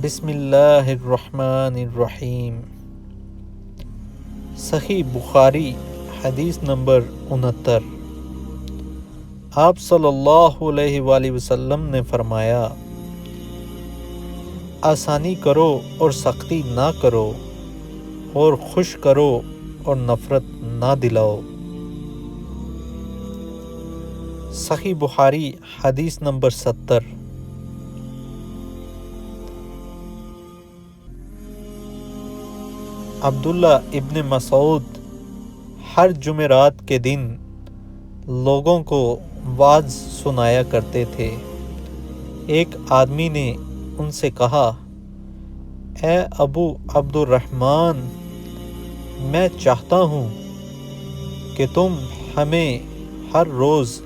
بسم اللہ الرحمن الرحیم۔ صحیح بخاری حدیث نمبر 69۔ آپ صلی اللہ علیہ وآلہ وسلم نے فرمایا، آسانی کرو اور سختی نہ کرو، اور خوش کرو اور نفرت نہ دلاؤ۔ صحیح بخاری حدیث نمبر 70۔ عبداللہ ابن مسعود ہر جمعرات کے دن لوگوں کو وعظ سنایا کرتے تھے۔ ایک آدمی نے ان سے کہا، اے ابو عبد الرحمن، میں چاہتا ہوں کہ تم ہمیں ہر روز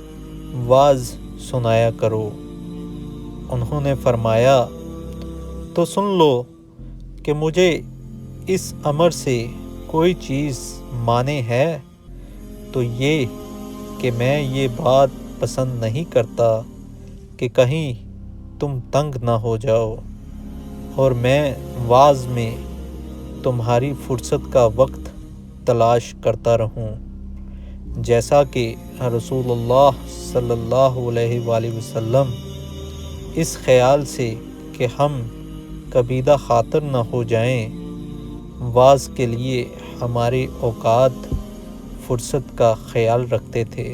وعظ سنایا کرو۔ انہوں نے فرمایا، تو سن لو کہ مجھے اس امر سے کوئی چیز مانع ہے تو یہ کہ میں یہ بات پسند نہیں کرتا کہ کہیں تم تنگ نہ ہو جاؤ، اور میں وعظ میں تمہاری فرصت کا وقت تلاش کرتا رہوں، جیسا کہ رسول اللہ صلی اللہ علیہ وآلہ وسلم اس خیال سے کہ ہم کبیدہ خاطر نہ ہو جائیں، وعظ کے لیے ہمارے اوقات فرصت کا خیال رکھتے تھے۔